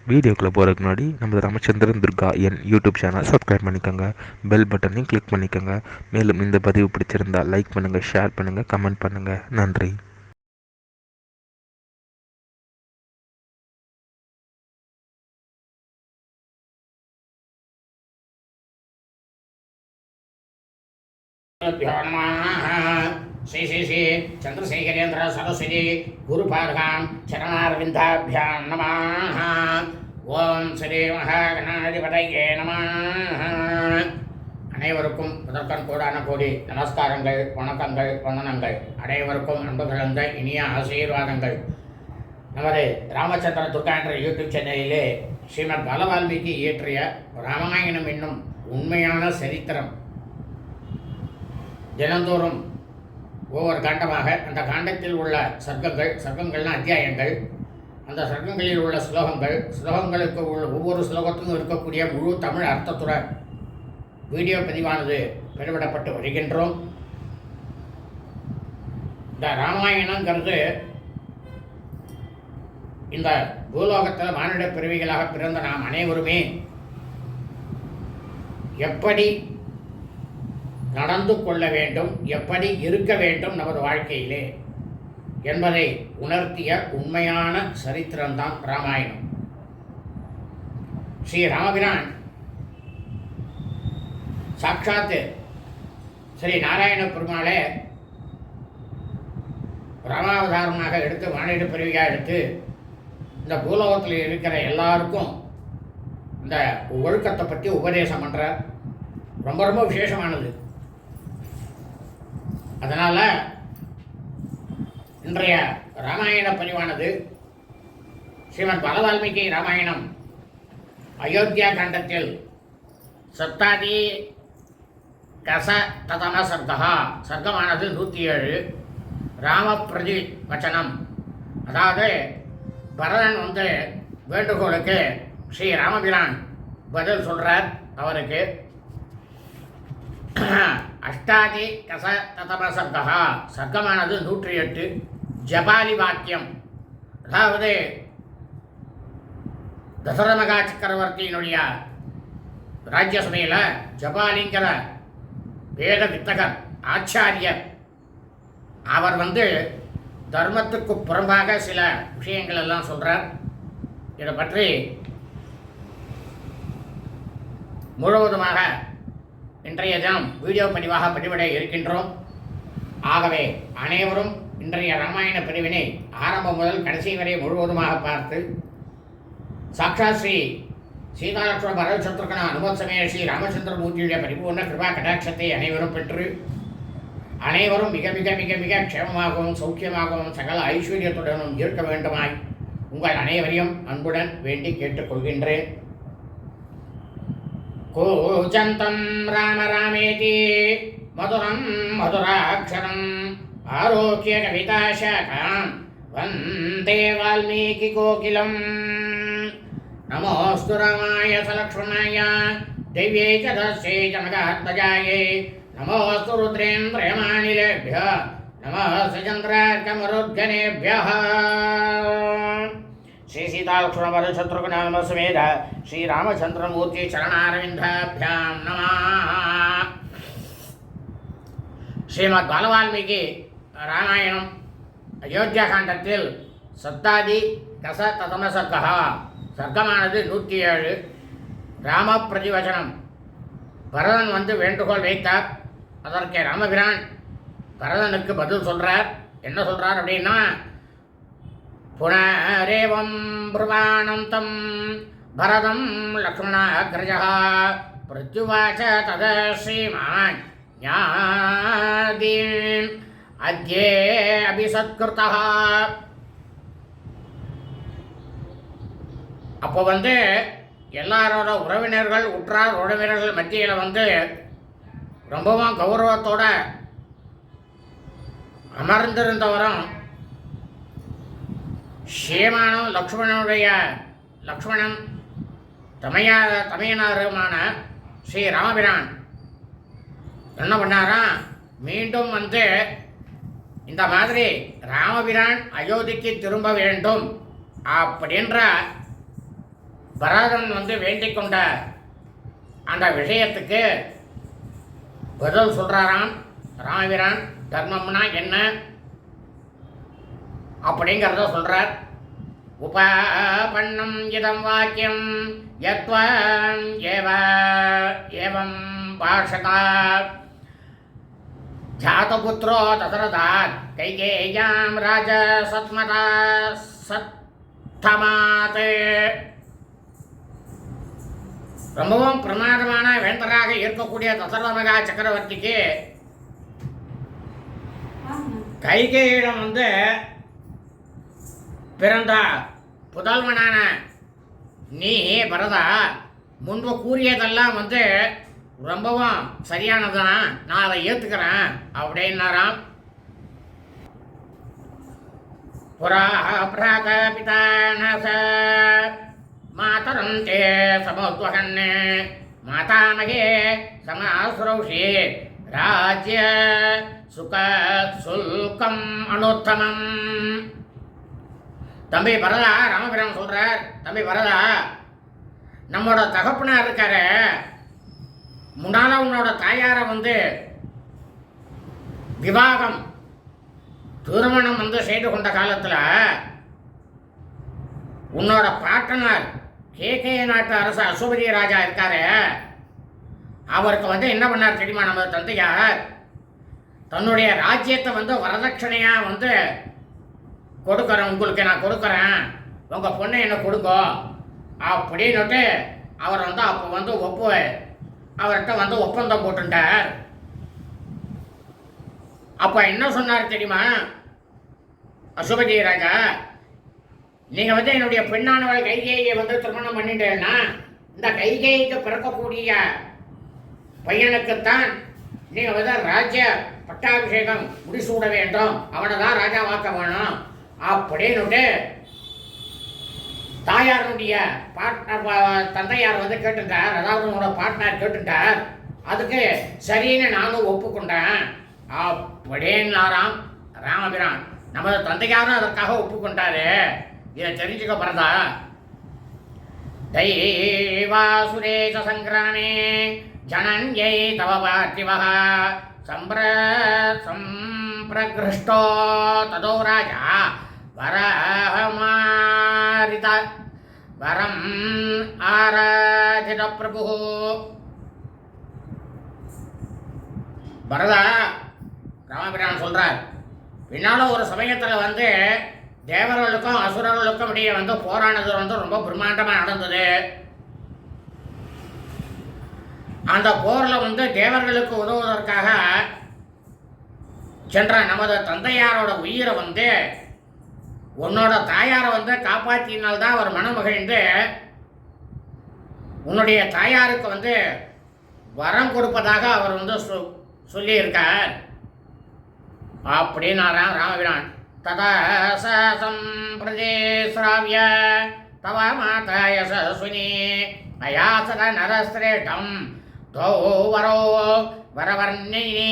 வீடியோக்குள்ளே போகிறதுக்கு முன்னாடி நம்ம ராமச்சந்திரன் துர்கா என் யூடியூப் சேனல் சப்ஸ்கிரைப் பண்ணிக்கோங்க, பெல் பட்டனையும் கிளிக் பண்ணிக்கோங்க. மேலும் இந்த பதிவு பிடிச்சிருந்தால் லைக் பண்ணுங்கள், ஷேர் பண்ணுங்கள், கமெண்ட் பண்ணுங்கள். நன்றி. श्री श्री श्री चंद्रशेखरेन्द्र सरस्वती गुरुपादां चरणारविन्दाभ्यां नमः. ஓம் ஸ்ரீ மகாகணாதிபதியே நமः. அனைவருக்கும் முதற்கண் கோடான கோடி நமஸ்காரங்கள், வணக்கங்கள், வந்தனங்கள். அனைவருக்கும் அன்பு கலந்த இனிய ஆசீர்வாதங்கள். நமது ராமச்சந்திர துர்கா என்ற யூடியூப் சேனலிலே ஸ்ரீமத் பாலவால்மீகி இயற்றிய ராமாயணம் என்னும் உண்மையான சரித்திரம் தினந்தோறும் ஒவ்வொரு காண்டமாக அந்த காண்டத்தில் உள்ள சர்க்கங்கள்னா அத்தியாயங்கள், அந்த சர்க்கங்களில் உள்ள ஸ்லோகங்களுக்கு உள்ள ஒவ்வொரு ஸ்லோகத்துக்கும் இருக்கக்கூடிய முழு தமிழ் அர்த்தத்துடன் வீடியோ பதிவானது வெளிவிடப்பட்டு வருகின்றோம். இந்த ராமாயணங்கிறது இந்த பூலோகத்தில் மானிட பிறவிகளாக பிறந்த நாம் அனைவருமே எப்படி நடந்து கொள்ள வேண்டும், எப்படி இருக்க வேண்டும் நமது வாழ்க்கையிலே என்பதை உணர்த்திய உண்மையான சரித்திரம்தான் ராமாயணம். ஸ்ரீ ராமபிரான் சாட்சாத்து ஸ்ரீ நாராயண பெருமாளே ராமாவதாரமாக எடுத்து மானிட பிறவியாக எடுத்து இந்த பூலோகத்தில் இருக்கிற எல்லாருக்கும் இந்த ஒழுக்கத்தை பற்றி உபதேசம் பண்ணுறார். ரொம்ப ரொம்ப விசேஷமானது. அதனால் இன்றைய ராமாயண பதிவானது ஸ்ரீமத் பாலவால்மீகி ராமாயணம் அயோத்தியா காண்டத்தில் சப்தாதி கச ததம சர்க்கமானது 107. ராம பிரதி வச்சனம், அதாவது பரதன் வேண்டுகோளுக்கு ஸ்ரீ ராமபிரான் பதில் சொல்கிறார். அவருக்கு அஷ்டாதி கச ததம சர்க்கமானது 108. ஜபாலி வாக்கியம், அதாவது தசரமகா சக்கரவர்த்தியினுடைய ராஜ்யசபையில் ஜபாலிங்கிற வேத வித்தகர் ஆச்சாரியர் அவர் தர்மத்துக்கு புறம்பாக சில விஷயங்கள் எல்லாம் சொல்கிறார். இதை பற்றி முழுவதுமாக இன்றைய தினம் வீடியோ பதிவாக பதிவிட இருக்கின்றோம். ஆகவே அனைவரும் இன்றைய ராமாயண பதிவினை ஆரம்பம் முதல் கடைசி வரை முழுவதுமாக பார்த்து சாட்சாத் ஸ்ரீ சீதாலட்சுமண பரவசத்ருகன அனுபவசமய ஸ்ரீ ராமச்சந்திரமூர்த்தியுடைய பரிபூர்ண கிருபா கடாட்சத்தை அனைவரும் பெற்று அனைவரும் மிக மிக மிக மிக க்ஷேமமாகவும் சௌக்கியமாகவும் சகல ஐஸ்வர்யத்துடனும் இருக்க வேண்டுமாய் உங்கள் அனைவரையும் அன்புடன் வேண்டி கேட்டுக்கொள்கின்றேன். கூஜந்தம் ராம ராமேதி மதுரம் மதுராட்சரம் ஆரோக்கிய கவிதாசாகாம் வந்தே வால்மீகி கோகிலம். நமோஸ்து ராமாய சலக்ஷ்மணாய திவ்யை ச தஸ்யை ச மகாத்மஜாயை நமோஸ்து ருத்ரேந்திரயமானிலேभ्यः நமோஸ்து சந்திரார்க்கமருத்கணேभ्यः. श्री सीतालक्ष्मण भरतशत्रुघ्न समेत श्री रामचंद्रमूर्ति चरणारविंदाभ्यां नमः. श्रीमद् बालवाल्मीकि रामायणम अयोध्या कांडத்தில் सप्तादि कस ततम सर्गமானது 107. ராம பிரதிவச்சனம், பரதன் வேண்டுகோள் வைத்தார். அதற்கு ராமபிரான் பரதனுக்கு பதில் சொல்றார். என்ன சொல்றார் அப்படின்னா, புனரேவம் ப்ருவாணம் தம் பரதம் லக்ஷ்மணாக்ரஜः பிரத்யுவாச்ச தத ஸ்ரீமான் ஞாதீம் அத்யே அபிசத்கிருதः. அப்போ எல்லாரோட உறவினர்கள் உற்றார் உறவினர்கள் மத்தியில் ரொம்பவும் கௌரவத்தோட அமர்ந்திருந்தவரும் ஷேமானும் லக்ஷ்மணன் தமையனாருமான ஸ்ரீ ராமபிரான் என்ன பண்ணாராம், மீண்டும் இந்த மாதிரி ராமபிரான் அயோத்திக்கு திரும்ப வேண்டும் அப்படின்ற பரதன் வந்து வேண்டிக் கொண்ட அந்த விஷயத்துக்கு பதில் சொல்றாராம் ராமபிரான். தர்மம்னா என்ன அப்படிங்கிறத சொல்றார். உபபன்னம் இதம் வாக்கியம் யத்வம் ஏவம் பாஷகா ஜாதபுத்ரோ தசரதாத் கைகேயாம் ராஜசத்மதா சத்தமாத். ரொம்பவும் பிரமாதமான வேந்தராக இருக்கக்கூடிய தசரத மகா சக்கரவர்த்திக்கு கைகேயிடம் வந்து பிறந்த புதல்வனான நீ பரதா முன்பு கூறியதெல்லாம் வந்து ரொம்பவும் சரியானதான், நான் அதை ஏற்றுக்கிறேன் அப்படின்னாராம். புரா பிராக பிதானச மாதரம் தே சமோத்வகன் மாதாமகே சமாசுரௌஷி ராஜ்ய சுக சுல்கம் அனுத்தமம். தம்பி பரதா, ராமபிரான் சொல்றார், தம்பி பரதா, நம்மளோட தகப்பனார் இருக்காரு, முன்னால உன்னோட தாயாரை வந்து விவாகம் திருமணம் வந்து செய்து கொண்ட காலத்தில் உன்னோட பாட்டனார் கேகே நாட்டு அரசு அசுபதி ராஜா இருக்காரு, அவருக்கு வந்து என்ன பண்ணார் தெரியுமா? நம்ம தந்தையார் தன்னுடைய ராஜ்யத்தை வந்து வரதட்சணையா வந்து கொடுக்குறேன், உங்களுக்கு நான் கொடுக்குறேன், உங்கள் பொண்ணை என்ன கொடுங்க அப்படின்னுட்டு அவர் வந்து அப்போ வந்து அவர்கிட்ட வந்து ஒப்பந்தம் போட்டுட்டார். அப்போ என்ன சொன்னார் தெரியுமா அசுபதி ராஜா? நீங்கள் வந்து என்னுடைய பெண்ணானவள் கைகேயை வந்து திருமணம் பண்ணிட்டேன்னா இந்த கைகேய்க்கு பிறக்கக்கூடிய பையனுக்குத்தான் நீங்கள் வந்து ராஜ்ய பட்டாபிஷேகம் முடிசூட வேண்டும், அவனை தான் ராஜாவாக்க வேணும் அப்படின்னுட்டு தாயாருடைய தந்தையார் வந்து கேட்டுட்டார், அதாவது உன்னோட பார்ட்னர் கேட்டுட்டார். அதுக்கு சரின்னு நானும் ஒப்புக்கொண்டேன் அப்படின்னாராம் ராமபிரான். நமது தந்தையாரும் அதற்காக ஒப்புக்கொண்டாரு. இதை தெரிஞ்சுக்க பரதா. தைவாசுரேஷ சங்கிராமே ஜனன்யை தவ பார்த்திவः சம்பிரகிருஷ்டோ ததோ ராஜா வரஹமாரித வரம் ஆராதித பிரபு. பரதா, ராமபிரான் சொல்றார், பின்னால ஒரு சமயத்தில் வந்து தேவர்களுக்கும் அசுரர்களுக்கும் இடையே வந்து போரானது வந்து ரொம்ப பிரம்மாண்டமாக நடந்தது. அந்த போரில் வந்து தேவர்களுக்கு உதவுவதற்காக சென்ற நமது தந்தையாரோட உயிரை வந்து உன்னோட தாயாரை வந்து காப்பாற்றினால்தான் அவர் மனமகிழ்ந்து உன்னுடைய தாயாருக்கு வந்து வரம் கொடுப்பதாக அவர் வந்து சொல்லியிருக்கார் அப்படின்னாராம் ராமபிரான். ததா சம்பிரதேஸ்ராவிய தவ மாதா யசஸ்வினி அயாசத நரஸ்ரேஷ்டம் தோ வரோ வரவர்ணினி.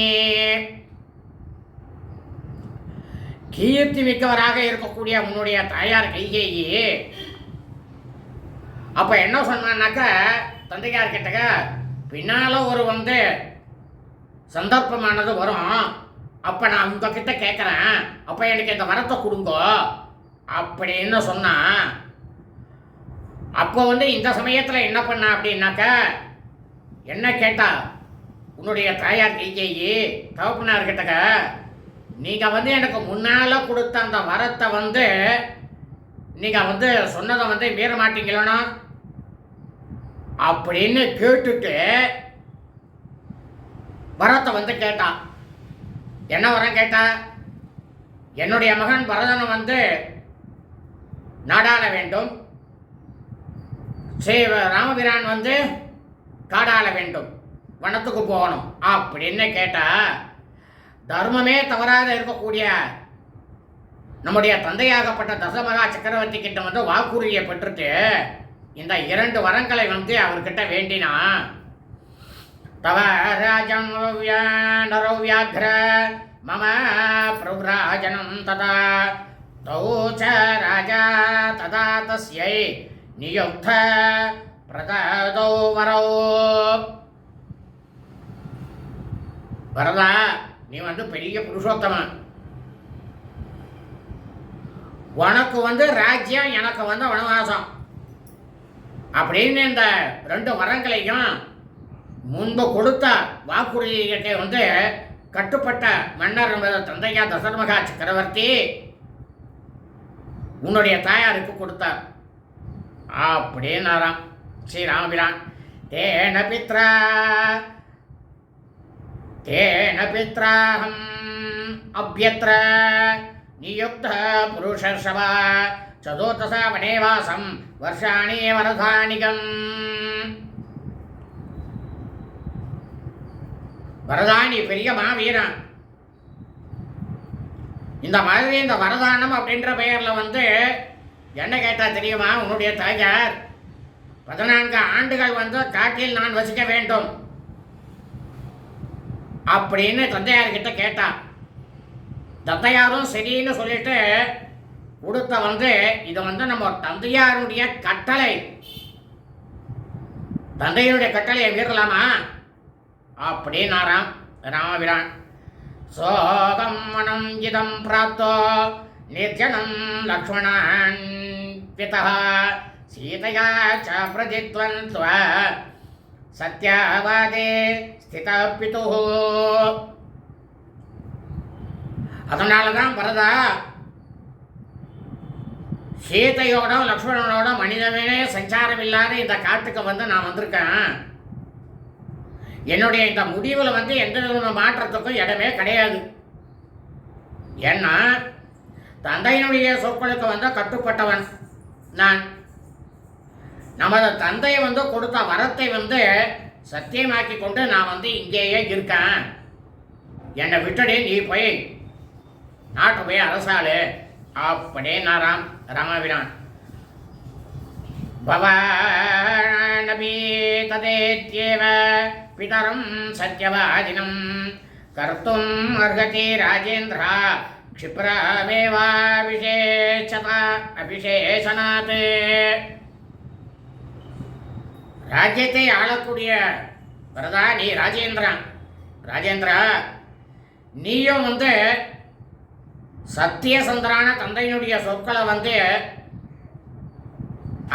கீர்த்தி மிக்கவராக இருக்கக்கூடிய உன்னுடைய தாயார் கைகேயி அப்ப என்ன சொன்னாக்க தந்தையார் கிட்டக்க பின்னால ஒரு வந்து சந்தர்ப்பமானது வரும், அப்ப நான் உங்ககிட்ட கேட்கறேன், அப்ப எனக்கு இந்த வரத்தை கொடுங்க அப்படின்னு சொன்னா, அப்போ வந்து இந்த சமயத்துல என்ன பண்ண அப்படின்னாக்க என்ன கேட்டா, உன்னுடைய தாயார் கைகேயி தகப்பனார் கிட்டக்க நீங்க வந்து எனக்கு முன்னால கொடுத்த அந்த வரத்தை வந்து நீங்க வந்து சொன்னதை வந்து மீற மாட்டீங்களா அப்படின்னு கேட்டுட்டு வரத்தை வந்து கேட்டான். என்ன வரம் கேட்டா? என்னுடைய மகன் பரதனை வந்து நாடாள வேண்டும், ராமபிரான் வந்து காடாள வேண்டும், வனத்துக்கு போகணும் அப்படின்னு கேட்டா, தர்மமே தவறாக இருக்கக்கூடிய நம்முடைய தந்தையாகப்பட்ட தசமகா சக்கரவர்த்தி கிட்ட வந்து வாக்குறுதியை பெற்றுட்டு இந்த 2 வரங்களை வந்து அவர்கிட்ட வேண்டினா, தவ ராஜம் நரோ வியாக்ர மம பிரவ்ராஜனம் ததா தௌ ச ராஜா ததா தஸ்யை நியுக்த பிரததோ வரோ. வரதா, நீ பெரிய புருஷோத்தமன். உனக்கு ராஜ்யம், எனக்கு வனவாசம் அப்படின்னு இந்த 2 வரங்களையும் முன்பு கொடுத்த வாக்குறுதியை கட்டுப்பட்ட மன்னர் தந்தையா தசரமகா சக்கரவர்த்தி உன்னுடைய தாயாருக்கு கொடுத்தார் அப்படின்னாராம் ஸ்ரீராமபிரான். தேன பித்ராஹம் அப்யத்ர நியுக்த புருஷர்ஷவா சதுர்தச வனேவாசம் வருஷாணி வரதானிகம். வரதானி பெரிய மாவீரன். இந்த மாதிரி இந்த வரதானம் அப்படின்ற பெயர்ல என்ன கேட்டா தெரியுமா, உன்னுடைய தாயார் 14 ஆண்டுகள் காட்டில் நான் வசிக்க வேண்டும் அப்படின்னு தந்தையார்கிட்ட கேட்டா. தந்தையாரும் சரின்னு சொல்லிட்டு கொடுத்த இது நம்ம தந்தையாருடைய கட்டளை. தந்தையுடைய கட்டளையை மீறலாமா அப்படின்னாராம் ராமபிரான். சோகம் மனம் இதம் பிராப்தோ நிர்ஜனம் லக்ஷ்மணான் பிதா சீதையா ச பிரஜித்வந்த்வ சத்யவாதே ஸ்தித பிதுः. அதனாலதான் பரதா, சீதையோட லக்ஷ்மணனோட மனிதனே சஞ்சாரம் இல்லாத இந்த காட்டுக்கு நான் வந்திருக்கேன். என்னுடைய இந்த முடிவில் எந்த வித மாற்றத்துக்கும் இடமே கிடையாது. ஏன்னா தந்தையினுடைய சொற்களுக்கு கட்டுப்பட்டவன் நான். நமது தந்தையை கொடுத்த வரத்தை சத்தியமாக்கி கொண்டு நான் இங்கேயே இருக்கேன். என்னை விட்டுடு, நீ போய் நாட்டு போய் அரசாளு அப்படின்னாராம் ராமபிரான். பவானபி ததேத்யேவ பிதரம் சத்யவாதினம் கர்த்தும் அர்ஹதி ராஜேந்திரா அபிஷேஷனாத். ராஜ்யத்தை ஆளக்கூடிய வரதா, நீ ராஜேந்திரா, நீயும் சத்தியசந்திரான தந்தையினுடைய சொற்களை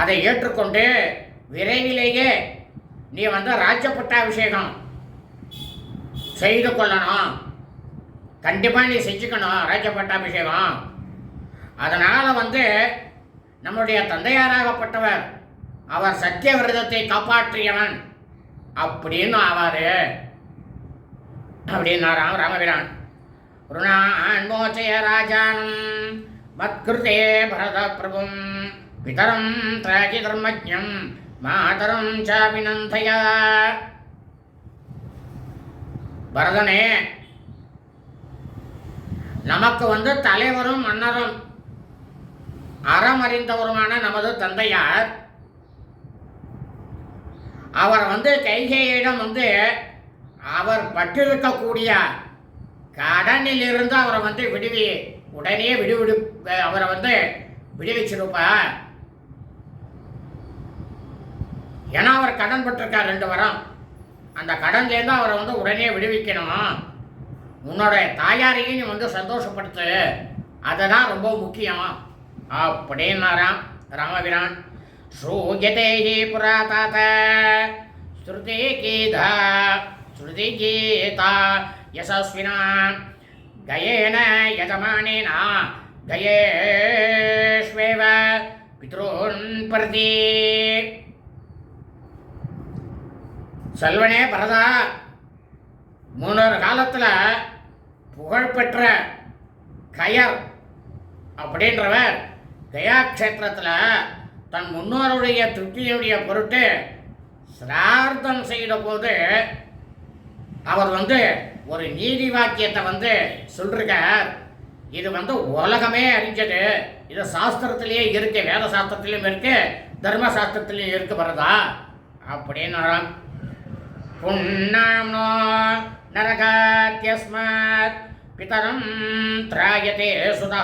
அதை ஏற்றுக்கொண்டு விரைவிலேயே நீ ராஜ்ய பட்டாபிஷேகம் செய்து கொள்ளணும். கண்டிப்பாக நீ செஞ்சுக்கணும் ராஜ்ய பட்டாபிஷேகம். அதனால் நம்முடைய தந்தையாராகப்பட்டவர் அவர் சத்திய விரதத்தை காப்பாற்றியவன் அப்படின்னு ஆவார் அப்படின்னாராம் ராமபிரான். ருணான்மோச்சய ராஜானம் மத்கிருதே பரத பிரபும் பிதரம் திராகி தர்மஜ்ஞம் மாதரம் சாபினந்தய. பரதனே, நமக்கு தலைவரும் மன்னரும் அறமறிந்தவருமான நமது தந்தையார் அவர் கைகேயிடம் அவர் பட்டிருக்கக்கூடிய கடனிலிருந்து அவரை உடனே அவரை விடுவிச்சிருப்பா. ஏன்னா அவர் கடன் பட்டிருக்கார் 2 வரம். அந்த கடன்லேருந்து அவரை உடனே விடுவிக்கணும். உன்னோட தாயாரையும் நீ சந்தோஷப்படுத்து, அதுதான் ரொம்ப முக்கியம் அப்படின்னாராம் ராமபிரான். ஸ்ரூயதே ஹி புராதாத ஸ்ருதி கீதா யசஸ்வினா கயேன யஜமானேன கயேஷ்வேவ பித்ருன் பிரதி. செல்வனே பரதா, முன்னொரு காலத்தில் புகழ்பெற்ற கயர் அப்படின்றவர் கயா க்ஷேத்திரத்தில் தன் முன்னோருடைய திருப்தியுடைய பொருட்டு சிரார்த்தம் செய்த போது அவர் ஒரு நீதி வாக்கியத்தை சொல்லிருக்கார். இது உலகமே அறிஞ்சது. இது சாஸ்திரத்திலேயே இருக்கு, வேத சாஸ்திரத்திலையும் இருக்கு, தர்ம சாஸ்திரத்திலையும் இருக்கு பரதா அப்படின்னாராம். புண்ணாம்னோ நரகாத்யஸ்மாத் பிதரம் திராயதே சுதா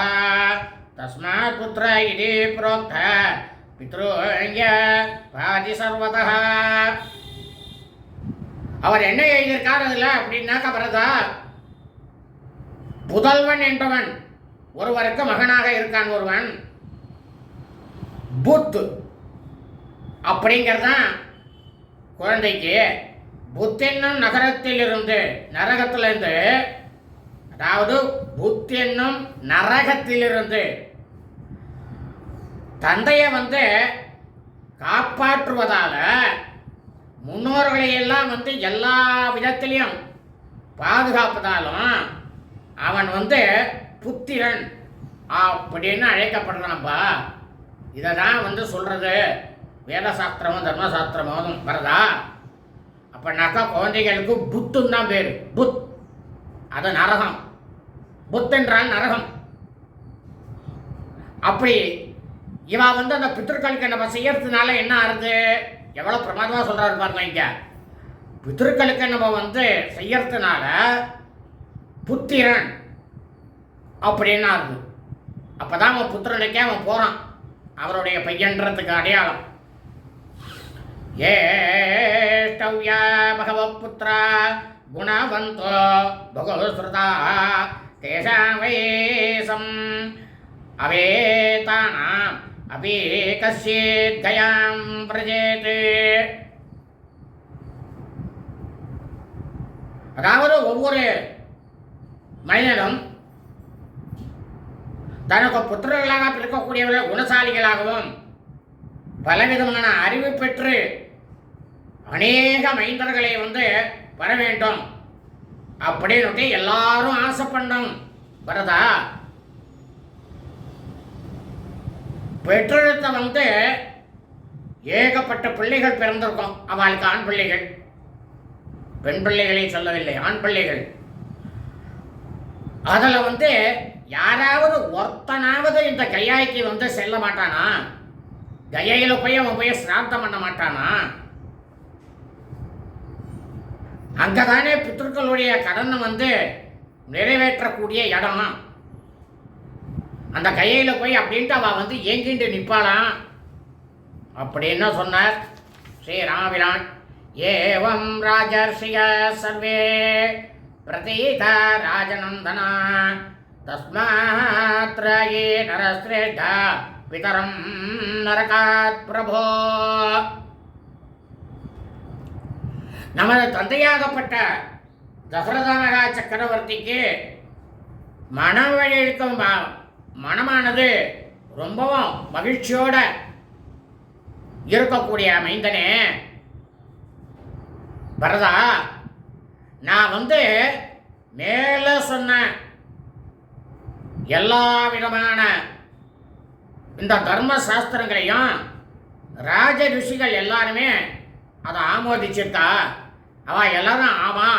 தஸ்மாத் புத்ர இதி புரோக்த பித்ருங்க பாதி சர்வதா. அவர் என்ன எழுதியிருக்கார் அதில் அப்படின்னாக்க வரதா, புதல்வன் என்பவன் ஒருவருக்கு மகனாக இருக்கான் ஒருவன். புத் அப்படிங்கிறதான் குழந்தைக்கு. புத் என்னும் நகரத்திலிருந்து, நரகத்திலிருந்து, அதாவது புத் என்னும் நரகத்திலிருந்து தந்தையை காப்பாற்றுவதால முன்னோர்களை எல்லாம் எல்லா விதத்திலையும் பாதுகாப்பதாலும் அவன் புத்திரன் அப்படின்னு அழைக்கப்படுறான்பா. இதை தான் சொல்றது வேத சாஸ்திரமும் தர்மசாஸ்திரமும் வரதா. அப்படின்னாக்கா குழந்தைகளுக்கு புத்துன்னு தான் பேர். புத் அது நரகம். புத் என்றால் நரகம். அப்படி இவா அந்த பித்திருக்களுக்கு நம்ம செய்யறதுனால என்ன ஆறுது, எவ்வளோ பிரமாதமாக சொல்கிறாரு பாருங்க. இங்கே பித்திருக்களுக்கு நம்ம செய்யறதுனால புத்திரன் அப்படின்னு ஆறுது. அப்போ தான் அவன் புத்திரனுக்கே அவன் போகிறான், அவருடைய பையன்றதுக்கு அடையாளம். ஏஷ்டவ்யா பகவபுத்ரா குணவந்தோ பகவஸ்ருதா தேஷாம் வேசம் அவேதானாம் அபி கஸ்யேத் கயாம் பிரஜேத். அதாவது ஒவ்வொரு மனிதனும் தனக்கு புத்திரர்களாக பிறக்கக்கூடியவர்கள் குணசாலிகளாகவும் பலவிதமான அறிவு பெற்று அநேக மைந்தர்களை வர வேண்டும் அப்படின்னு எல்லாரும் ஆசைப்படணும் வரதா. பெற்றெடுத்த ஏகப்பட்ட பிள்ளைகள் பிறந்திருக்கும். அவளுக்கு ஆண் பிள்ளைகள், பெண் பிள்ளைகளை சொல்லவில்லை, ஆண் பிள்ளைகள். அதில் யாராவது ஒருத்தனாவது இந்த கையாய்க்கு செல்ல மாட்டானா? கயையில் போய் அவன் போய் சிராந்தம் பண்ண மாட்டானா? அங்கதானே பித்ருக்களுடைய கடனை நிறைவேற்றக்கூடிய இடம். அந்த கையில போய் அப்படின்ட்டு அவ ஏங்கிட்டு நிற்பாளாம் அப்படின்னு சொன்னார் ஸ்ரீ ராமபிரான். ஏவம் ராஜர்ஷிய சர்வே பிரதீத ராஜநந்தனா தஸ்மாத்ரயே நரஸ்ரேஷ்ட பிதரம் நரகாத் பிரபோ. நமது தந்தையாகப்பட்ட தசரத மகா சக்கரவர்த்திக்கு மனம் வழியிருக்கும் மனமானது ரொம்பவும் மகிழ்ச்சியோட இருக்கக்கூடிய மைந்தனே பரதா, நான் மேல சொன்ன எல்லா விதமான இந்த தர்ம சாஸ்திரங்களையும் ராஜ ரிஷிகள் எல்லாருமே அதை ஆமோதிச்சிருக்கா. அவ எல்லாரும் ஆமா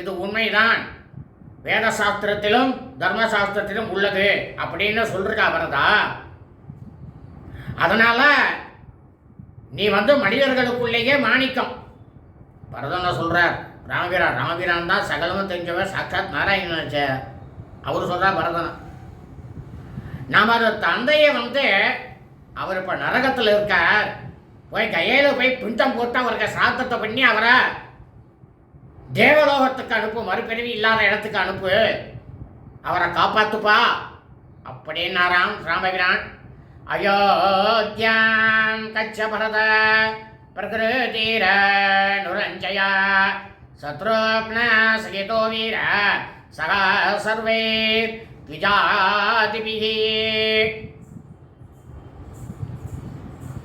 இது உண்மைதான், வேத சாஸ்திரத்திலும் தர்மசாஸ்திரத்திலும் உள்ளது அப்படின்னு சொல்றா வரதா. அதனால நீ மனிதர்களுக்குள்ளேயே மாணிக்கம். பரதனை சொல்றார் ராமபிரான். ராமபிரான் தான் சகலமும் தெரிஞ்சவர், சாட்சாத் நாராயணன். அவர் சொல்றார் பரதன், நமது தந்தையை அவர் இப்போ நரகத்தில் இருக்கார், போய் கையில் போய் பிண்டம் போட்டு அவருக்கு சாத்தத்தை பண்ணி அவரை தேவலோகத்துக்கு அனுப்பு, மறுபிறவி இல்லாத இடத்துக்கு அனுப்பு, அவரை காப்பாத்துப்பா அப்படின்னாராம் ராமபிரான். அயோத்தியாம் கச்ச பரத பிரகிருதீர நுரஞ்சயா சத்ருக்ன சகிதோ வீர சகா சர்வே த்விஜாதிபிஹி.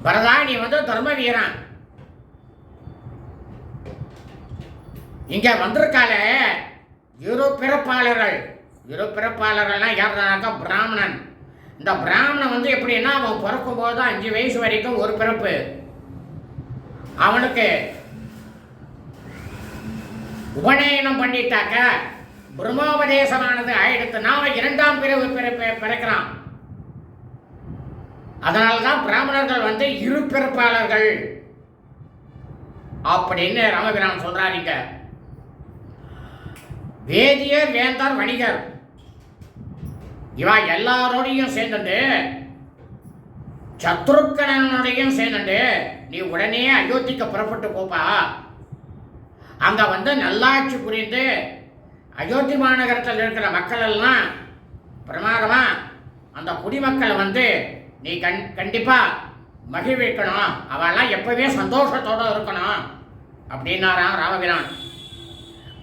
பரதா, நீ தர்ம வீரன். இங்க வந்திருக்காளே இரு பிறப்பாளர்கள். இரு பிறப்பாளர்கள்னா யாருனாக்கா பிராமணன். இந்த பிராமணன் எப்படின்னா அவன் பிறக்கும் போது 5 வயசு வரைக்கும் ஒரு பிறப்பு, அவனுக்கு உபநயனம் பண்ணிட்டாக்க பிரம்மோபதேசமானது ஆயிடுத்துனா அவன் 2ஆம் பிறப்பு பிறக்கிறான். அதனால்தான் பிராமணர்கள் இரு பிறப்பாளர்கள் அப்படின்னு ராமபிரான் சொல்றாருங்க. வேதியர், வேந்தர், வணிகர் இவா எல்லாரோடையும் சேர்ந்தது சத்ருக்கனனுடையும் சேர்ந்துட்டு நீ உடனே அயோத்திக்கு புறப்பட்டு போப்பா. அங்க வந்து நல்லாட்சி புரிந்து அயோத்தி மாநகரத்தில் இருக்கிற மக்கள் எல்லாம் பிரமாதமா அந்த குடிமக்களை வந்து நீ கண்டிப்பா மகிழ்விக்கணும், அவெல்லாம் எப்பவே சந்தோஷத்தோட இருக்கணும் அப்படின்னாராம் ராமபிரான்.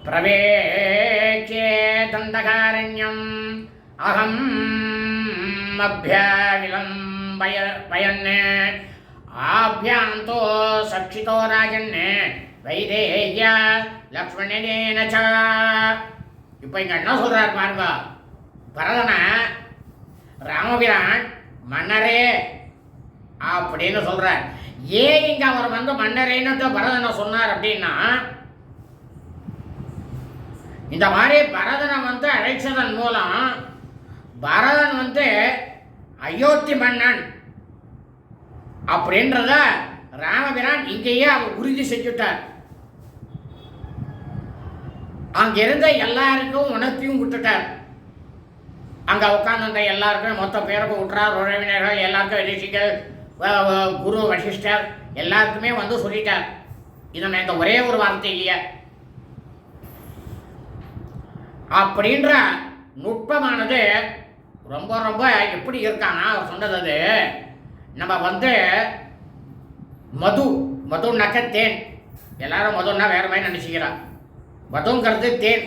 பிரவேச்சே தண்டகாரண்யம் அகம் அபியவிலம் பயன் ஆபியாந்தோ சக்ஷிதோ ராஜன் வைதேய லக்ஷ்மணனேனச்ச. இப்போ இங்க என்ன சொல்றார் பாருங்க, பரதனை ராமபிரான் மன்னரே அப்படின்னு சொல்றார். ஏன் இங்க அவர் வந்து மன்னரேன்னு பரதனை சொன்னார் அப்படின்னா, இந்த மாதிரி பரதனை வந்து அழைச்சதன் மூலம் பரதன் வந்து அயோத்தி மன்னன் அப்படின்றத ராமபிரான் இங்கேயே அவர் உறுதி செஞ்சுட்டார். அங்கிருந்த எல்லாருக்கும் உணர்த்தியும் விட்டுட்டார். அங்க உட்கார்ந்து எல்லாருக்கும் மொத்த பேருக்கும் விட்டுறார். உறவினர்கள் எல்லாருக்கும் ரிஷிகள் குரு வசிஷ்டர் எல்லாருக்குமே வந்து சொல்லிட்டார். இதன் இந்த ஒரே ஒரு வார்த்தை இல்லையா அப்படின்ற நுட்பமானது ரொம்ப ரொம்ப எப்படி இருக்கான்னா அவர் சொன்னது. அது நம்ம வந்து மதுனாக்க தேன், எல்லாரும் மதுன்னா வேற மாதிரி நினச்சிக்கிறான். மதுங்கிறது தேன்.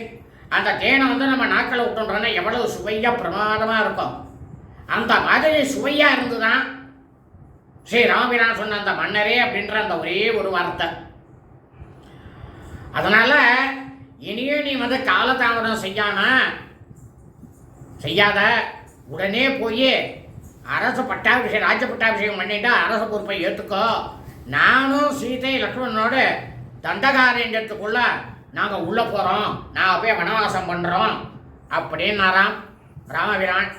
அந்த தேனை வந்து நம்ம நாக்கில் விட்டோன்றோன்னா எவ்வளவு சுவையாக பிரமாதமாக இருக்கும். அந்த மாதிரி சுவையாக இருந்துதான் ஸ்ரீ ராமபிரான் சொன்ன அந்த மன்னரே அப்படின்ற அந்த ஒரே ஒரு வார்த்தை. அதனால இனியும் நீ வந்து காலதாமதம் செய்யாத உடனே போய் அரசு பட்டாபிஷேகம் ராஜ்ய பட்டாபிஷேகம் பண்ணிட்டா அரச பொறுப்பை ஏற்றுக்கோ. நானும் சீதை லக்ஷ்மணனோடு தண்டகாரண்யத்துக்குள்ள நாங்கள் உள்ளே போகிறோம், நான் போய் வனவாசம் பண்ணுறோம் அப்படின்னாராம் ராமபிரான்.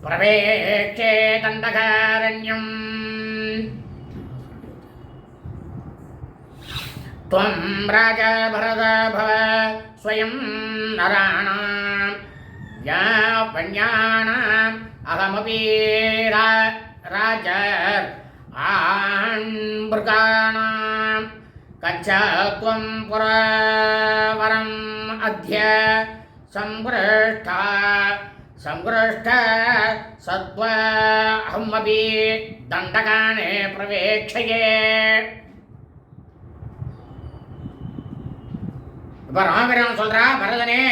பிரவேட்சே தண்டகாரண்யம் त्वं राजा भरत भव स्वयं नराणां यापण्यानाम् अहमपि राजा आन्मृगाणां गच्छ त्वं पुरवरम् अद्य संपृष्ट सत्त्वा अहमपि दण्डकाने प्रवेक्षये. இப்போ ராமபிரான் சொல்றா, பரதனே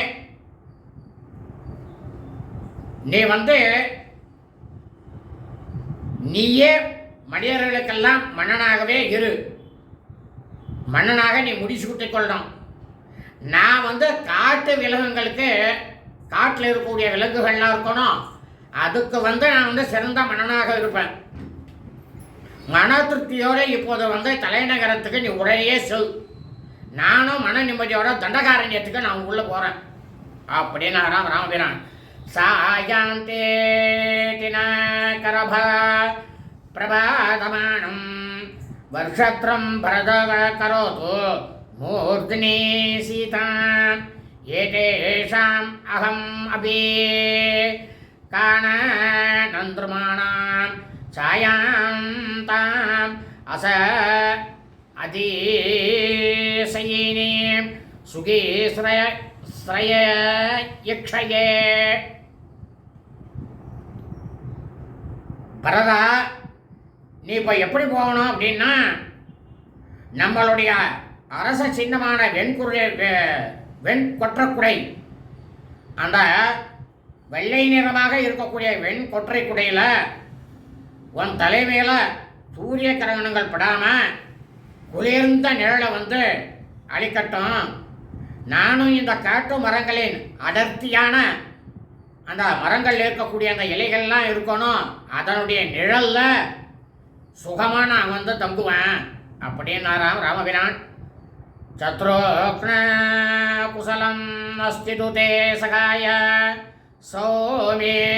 நீ வந்து நீயே மனிதர்களுக்கெல்லாம் மன்னனாகவே இரு, மன்னனாக நீ முடிச்சு விட்டுக் கொள்ளணும். நான் வந்து காட்டு விலங்குகளுக்கு காட்டில் இருக்கக்கூடிய விலங்குகள்லாம் இருக்கணும், அதுக்கு வந்து நான் வந்து சிறந்த மன்னனாக இருப்பேன். மன திருப்தியோடு இப்போது வந்து தலைநகரத்துக்கு நீ உடனே செல், நானும் மன நிம்மதியோட தண்டகாரண்யத்துக்கு நான் உள்ளே போகிறேன் அப்படின்னாராம் ராமபிரான். சாயாந்தே தினகரப பிரபாதமானம் வருஷத்ரம் பரத கரோது மூர்த்தினி சீதாம் ஏதேஷாம் அகம் அபி காணநந்திருமாணாம் சாயாம் தாம் அச அதிசயினி சுகி ஸ்ரயயக்ஷயே. பரதா நீ இப்போ எப்படி போகணும் அப்படின்னா, நம்மளுடைய அரச சின்னமான வெண்கொற்றக்குடை, அந்த வெள்ளை நிறமாக இருக்கக்கூடிய வெண்கொற்றை குடையில் உன் தலைமையில சூரிய கிரகணங்கள் படாமல் குளிர்ந்த நிழலை வந்து அளிக்கட்டும். நானும் இந்த காட்டு மரங்களின் அடர்த்தியான அந்த மரங்கள் இருக்கக்கூடிய அந்த இலைகள்லாம் இருக்கணும், அதனுடைய நிழல்ல சுகமாக நான் வந்து தங்குவேன் அப்படின்னாராம் ராமபிரான். சத்ருக்ன குசலம் அஸ்திதுதே சகாய சௌமித்ரிர்மம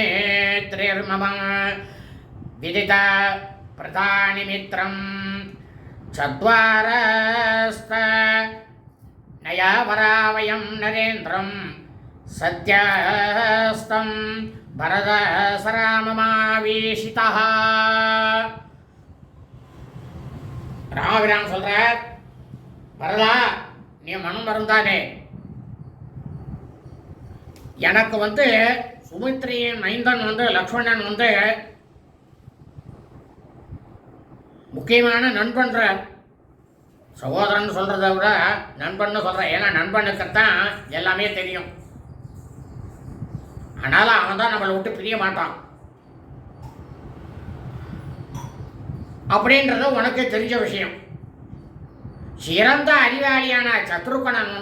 விதித பிரதானிமித்ரம் சத்வாரஸ்த நயாவராவயம் நரேந்திரம் சத்யஸ்தம் பரதசராமமாவேஷிதா. ராமபிரான் சொல்றார், பரதா நீ மனம் மறந்தானே, எனக்கு சுமித்ரியின் மைந்தன் லக்ஷ்மணன் முக்கியமான நண்பன்ற, சகோதரன் சொல்றதை விட நண்பன் சொல்ற. ஏன்னா நண்பனுக்குத்தான் எல்லாமே தெரியும். அதனால அவன் தான் நம்மளை விட்டு பிரிய மாட்டான் அப்படின்றது உனக்கு தெரிஞ்ச விஷயம். சிறந்த அறிவாளியான சத்ருகணன்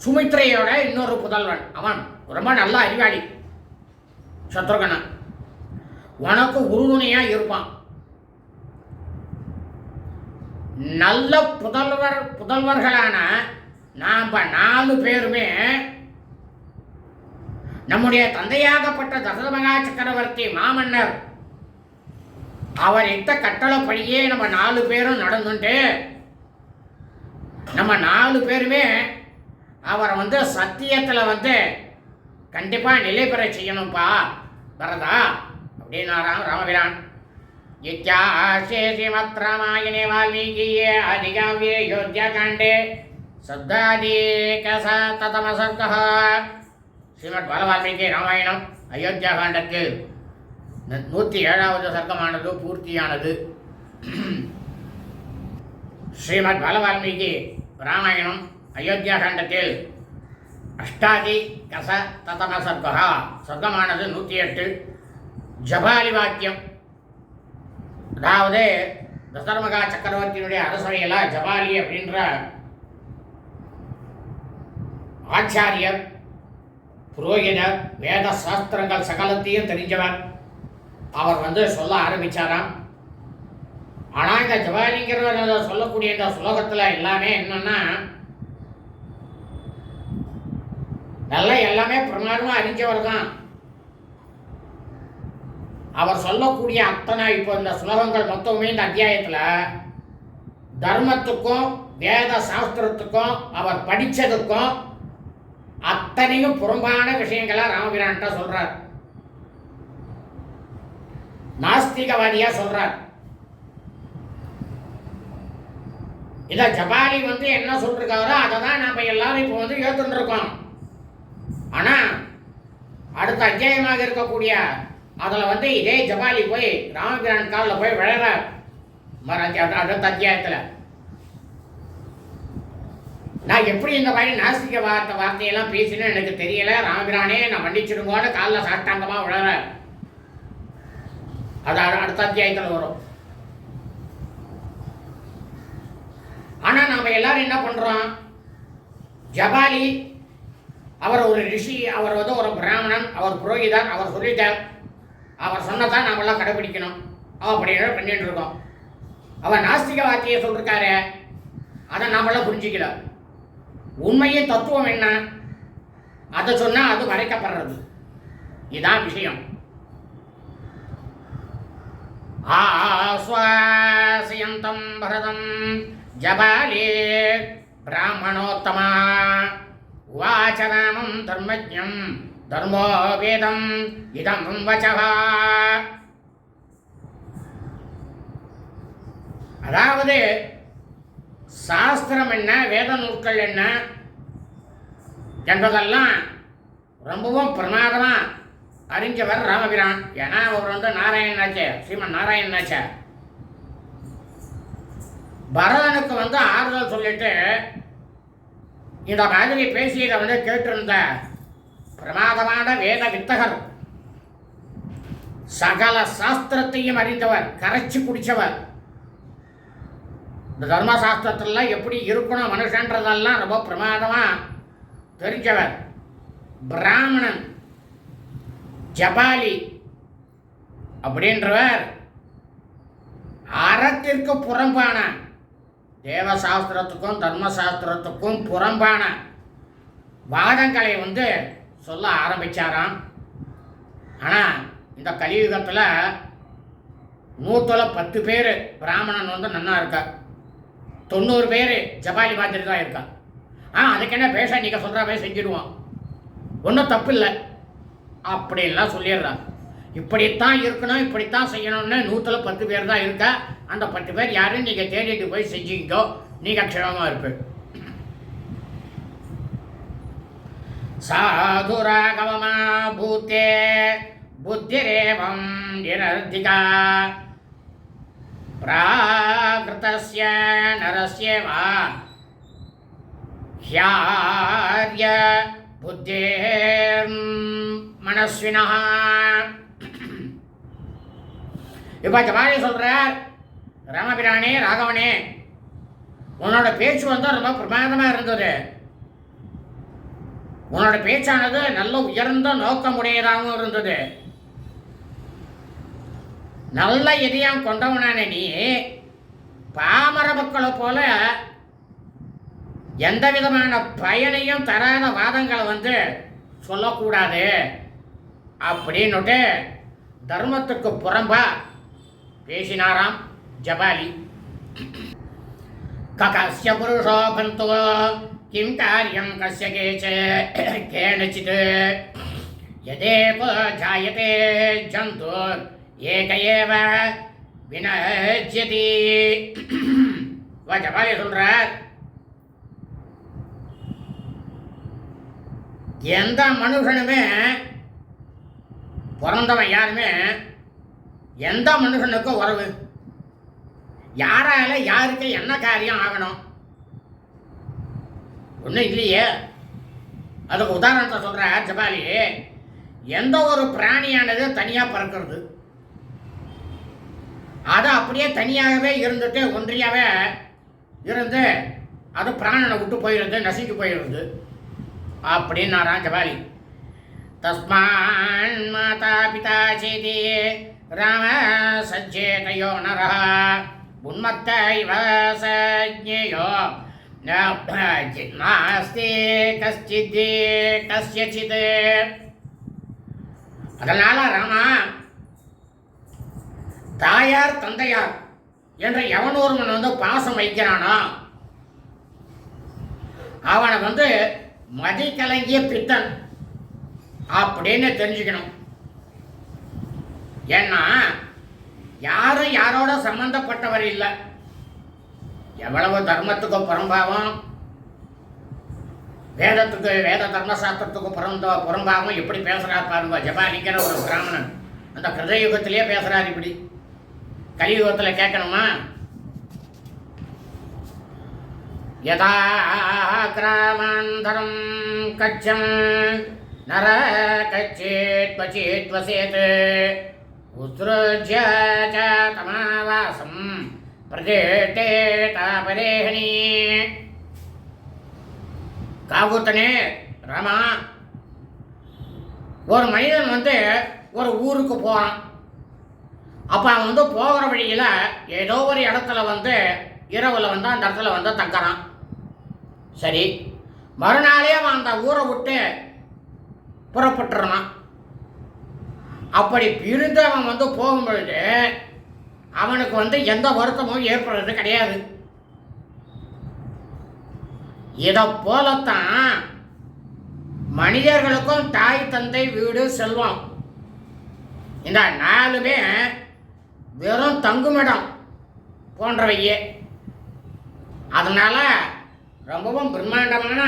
சுமித்ரையோட இன்னொரு புதல்வன். அவன் ரொம்ப நல்ல அறிவாளி. சத்ருகணன் உனக்கு உறுதுணையா இருப்பான். நல்ல புதல்வர்களான நாம் 4 பேருமே நம்முடைய தந்தையாகப்பட்ட தசரத மகா சக்கரவர்த்தி மாமன்னர் அவர் இட்ட கட்டளைப்படியே நம்ம 4 பேரும் நடந்துட்டு நம்ம 4 பேருமே அவரை சத்தியத்தில் கண்டிப்பா நிலை பெற செய்யணும்ப்பா பரதா அப்படின்னாராம் ராமபிரான். இத்தியாசே ஸ்ரீமத் ராமாயணே வால்மீகியே ஆதிகாவ்யே யோத்யாகாண்டே சப்தாதிகசததம சர்க்கः. ஸ்ரீமத் பாலவால்மீகி ராமாயணம் அயோத்தியா காண்டத்தில் 107வது சர்க்கமானது பூர்த்தியானது. ஸ்ரீமத் பாலவால்மீகி ராமாயணம் அயோத்தியா காண்டத்தில் அஷ்டாதிகசததம சர்க்கः சர்க்கமானது 108. ஜபாலி வாக்கியம், அதாவது தசரத மகா சக்கரவர்த்தியினுடைய அரசவையில் ஜபாலி அப்படின்ற ஆச்சாரியர், புரோகிதர், வேத சாஸ்திரங்கள் சகலத்தையும் தெரிஞ்சவர். அவர் சொல்ல ஆரம்பிச்சாராம். ஆனால் இந்த ஜபாலிங்கிறவர் சொல்லக்கூடிய இந்த ஸ்லோகத்தில் எல்லாமே என்னன்னா எல்லாமே பிரமாதமாக அறிஞ்சவர் தான். அவர் சொல்லக்கூடிய அத்தனை இப்போ இந்த ஸ்லோகங்கள் மொத்தமே இந்த அத்தியாயத்தில் தர்மத்துக்கும் வேத சாஸ்திரத்துக்கும் அவர் படித்ததுக்கும் அத்தனையும் புறம்பான விஷயங்களை ராமபிரான்ட்ட சொல்றார். நாஸ்திகவாதியா சொல்றார். இத ஜபாலி என்ன சொல்றாரோ அதை தான் நாம எல்லாரும் இப்போ ஏத்துட்டு இருக்கோம். ஆனா அடுத்த அத்தியாயமாக இருக்கக்கூடிய அதில் இதே ஜபாலி போய் ராமபிரான் காலில் போய் விழறார். அடுத்த அத்தியாயத்தில் நான் எப்படி இந்த மாதிரி நாஸ்திக வார்த்தையெல்லாம் பேசினேன்னு எனக்கு தெரியல, ராமபிரானே நான் மன்னிச்சிடுங்கோட காலில் சாஷ்டாங்கமாக விழற. அது அடுத்த அத்தியாயத்தில் வரும். ஆனால் நாம் எல்லாரும் என்ன பண்ணுறோம், ஜபாலி அவர் ஒரு ரிஷி, அவர் ஒரு பிராமணன், அவர் புரோகிதர், அவர் சொல்லிட்டார், அவர் சொன்னதான் நாமெல்லாம் கடைபிடிக்கணும் அப்படின்னு பண்ணிட்டு இருக்கோம். அவர் நாஸ்திக வார்த்தையை சொல்லிருக்காரு, அதை நாமெல்லாம் புரிஞ்சிக்கல. உண்மையின் தத்துவம் என்ன, அதை சொன்னால் அது மறைக்கப்படுறது. இதான் விஷயம். ஆஸ்வாசயந்தம் பரதம் ஜபாலே பிராமணோத்தமா உவாச ராமம் தர்மஜ்ஞம் தர்மோ வேதம் இதம் வசவா. அதாவது சாஸ்திரம் என்ன, வேத நூல்கள் என்ன என்பதெல்லாம் ரொம்பவும் பிரமாதமாக அறிஞ்சவர் ராமபிரான். ஏன்னா அவர் நாராயணனாச்சே, ஸ்ரீமன் நாராயணனாச்சே. பரதனுக்கு ஆறுதல் சொல்லிட்டு இந்த மாதிரி பேசியதை கேட்டிருந்த பிரமாதமான வேத வித்தகர், சகல சாஸ்திரத்தையும் அறிந்தவர், கரைச்சி குடிச்சவர், இந்த தர்மசாஸ்திரத்துல எப்படி இருக்கணும் மனுஷன்றதெல்லாம் ரொம்ப பிரமாதமாக தெரிஞ்சவர், பிராமணன் ஜபாலி அப்படின்றவர் அறத்திற்கு புறம்பான, தேவசாஸ்திரத்துக்கும் தர்மசாஸ்திரத்துக்கும் புறம்பான வாதங்களை சொல்ல ஆரம்பித்தாராம். ஆனால் இந்த கலியுகத்தில் 110 பேர் பிராமணன் நன்னா இருக்கா, 90 பேர் ஜபாலி மாதிரி தான் இருக்கா. அதுக்கு என்ன பேச, நீங்கள் சொல்கிற மாதிரி செஞ்சிடுவோம், ஒன்றும் தப்பு இல்லை. அப்படின்லாம் சொல்லிடுறான். இப்படித்தான் இருக்கணும், இப்படித்தான் செய்யணும்னு 110 பேர் தான் இருக்கா. அந்த 10 பேர் யாரும் நீங்கள் தேடிட்டு போய் செஞ்சீங்கோ, நீங்கள் க்ஷேமமாக இருப்பீங்க. சாதுராகவமா பூத்தே புத்திரேவம் நிரர்த்திகா பிராகிருதஸ்ய நரஸ்யேவா ஹ்யார்ய புத்தேர் மனஸ்வினஹ. இப்போ ஜபாலி சொல்கிறார், ராமபிரானே ராகவனே, உன்னோட பேச்சு வந்து ரொம்ப பிரமாதமாக இருந்தது. உன்னோட பேச்சானது நல்ல உயர்ந்த நோக்கமுடையதாகவும் இருந்தது. நல்ல இதயம் கொண்டவனான நீ பாமர மக்களை போல எந்த விதமான பயனையும் தராத வாதங்களை வந்து சொல்லக்கூடாது அப்படின்னுட்டு தர்மத்துக்கு புறம்பா பேசினாராம் ஜபாலி. ககஸ்ய புருஷோ பந்தோ किं कार्यं कस्य केनचित् यदेव जायते जन्तुर् एक एव विनश्यति. ஜபாலி சொல்றார், எந்த மனுஷனுமே பிறந்தவன் யாருமே எந்த மனுஷனுக்கும் உறவு, யாரால யாருக்கு என்ன காரியம் ஆகணும் ஒன்றும் இல்லையே. அதுக்கு உதாரணத்தை சொல்கிற ஜபாலி, எந்த ஒரு பிராணியானது தனியாக பறக்கிறது, அது அப்படியே தனியாகவே இருந்துட்டு ஒன்றியாகவே இருந்து அது பிராணனை விட்டு போயிடுது, நசுக்கி போயிடுது அப்படின்னாராம் ஜபாலி. தஸ்மான் மாதா பிதா சேதி ராம சஜ்ஜேதயோ நரஹ உன்மத்த இவ சஜ்ஞேயோ நாஸ்தி கஷ்டித் கஸ்யசித். அதனால ராமா, தாயார் தந்தையார் என்ற எவன் ஒருவன் வந்து பாசம் வைக்கிறானோ அவனை வந்து மதி கலங்கிய பித்தன் அப்படின்னு தெரிஞ்சுக்கணும். ஏன்னா யாரும் யாரோட சம்பந்தப்பட்டவர் இல்லை. எவ்வளவு தர்மத்துக்கு புறம்பாவும் வேதத்துக்கு வேத தர்மசாஸ்திரத்துக்கு புறம்பாகவும் எப்படி பேசுகிறார் பாருங்க ஜபாலிங்கிற ஒரு பிராமணன். அந்த கிருதயுகத்திலேயே பேசுகிறார் இப்படி. கலியுகத்தில் கேட்கணுமா? யதா கிராமாந்தரம் கச்சம் நர கச்சேத் பச்சேத் வசேத் உத்ருஜ்ய தமாவாசம் பிரஜேட்டே தாபரேஹணி. காகுத்தனே ராமா, ஒரு மனிதன் வந்து ஒரு ஊருக்கு போகிறான். அப்போ அவன் வந்து போகிற வழியில் ஏதோ ஒரு இடத்துல வந்து இரவில் வந்து அந்த இடத்துல வந்து தங்குறான். சரி, மறுநாளே அவன் அந்த ஊரை விட்டு புறப்பட்டுறான். அப்படி பிரிந்து அவன் வந்து போகும்பொழுது அவனுக்கு வந்து எந்த வருத்தமும் ஏற்படுறது கிடையாது. இதை போலத்தான் மனிதர்களுக்கும் தாய் தந்தை வீடு செல்வம் இந்த நாலுமே வெறும் தங்குமிடம் போன்றவையே. அதனால ரொம்பவும் பிரம்மாண்டமான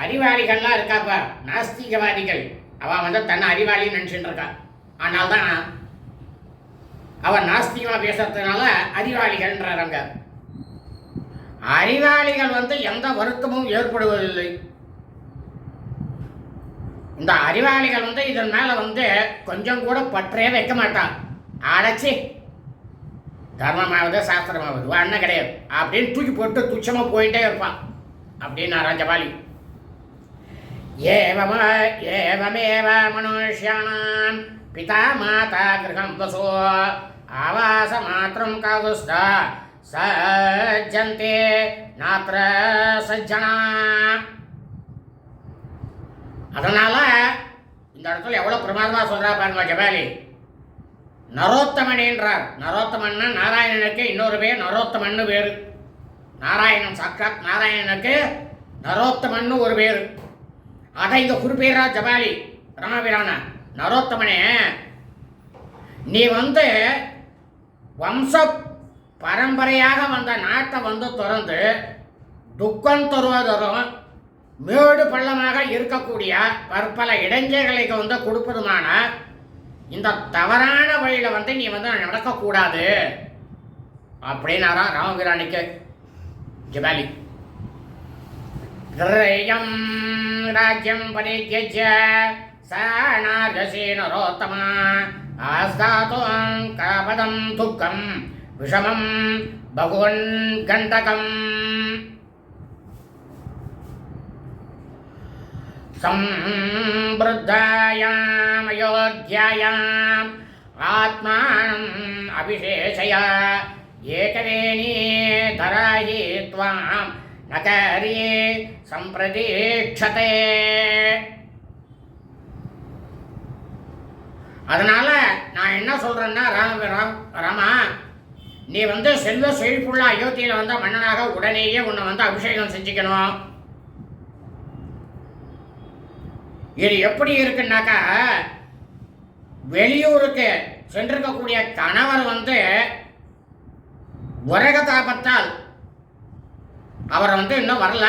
அறிவாளிகள்லாம் இருக்காப்பா, நாஸ்திகவாதிகள். அவன் வந்து தன்னை அறிவாளின்னு நினச்சிட்டு இருக்கான். ஆனால் தான் அவன் நாஸ்திகமாக பேசுறதுனால அறிவாளிகள்ன்றாங்க. அறிவாளிகள் வந்து எந்த வருத்தமும் ஏற்படுவதில்லை. இந்த அறிவாளிகள் வந்து இதன் மேலே வந்து கொஞ்சம் கூட பற்றே வைக்க மாட்டான். அடைச்சி தர்மமாவது சாஸ்திரமாவது அண்ணன் கிடையாது அப்படின்னு தூக்கி போட்டு துச்சமாக போயிட்டே இருப்பான் அப்படின்னாரா ஜபாலி. ஏவமேவ மனுஷ்யானாம் பிதா மாதா கிரகம் வசோ ஆவாச மாத்திரம் காகுஸ்தா சஜ்ஜந்தே நாத்ர சஜ்ஜனா. அதனால இந்த இடத்துல எவ்வளோ பிரமாதமாக சொல்கிறா பாருங்க ஜபாலி. நரோத்தமனேன்றார். நரோத்தமன்னா நாராயணனுக்கு இன்னொரு பேர் நரோத்தமன்னு பேர். நாராயணன் சாட்சாத் நாராயணனுக்கு நரோத்தமன்னு ஒரு பேர். அதை இங்கே குறிப்பிடுறா ஜபாலி ராமபிரான. நரோத்தமனே, நீ வம்ச பரம்பரையாக வந்த நாட்டை திறந்து துக்கம் தருவதரும் மேடு பள்ளமாக இருக்கக்கூடிய பற்பல இடைஞ்சல்களை கொடுப்பதுமான இந்த தவறான வழியில் நீ நடக்கக்கூடாது அப்படின்னாரா ராமபிரானிக்கு ஜபாலி. கிரயம் ராஜ்யம் பரித்யஜ்ய சாணார்ஜசேனரோத்தமா ஆஸ்தாதும் காபதம் துக்கம் விஷமம் பகுவன் கண்டகம் சம்பிருத்தாயாம் அயோத்தியாயாம் ஆத்மானம் அபிஷேஷய ஏகவேணி தராயி த்வாம் நகரி சம்பிரதீட்சதே. அதனால நான் என்ன சொல்றேன்னா, ராமா, நீ செல்வ செழிப்புள்ள அயோத்தியில மன்னனாக உடனேயே உன்னை அபிஷேகம் செஞ்சுக்கணும். இது எப்படி இருக்குன்னாக்கா, வெளியூருக்கு சென்றிருக்கக்கூடிய கணவர் உரக தாபத்தால் அவர் இன்னும் வரல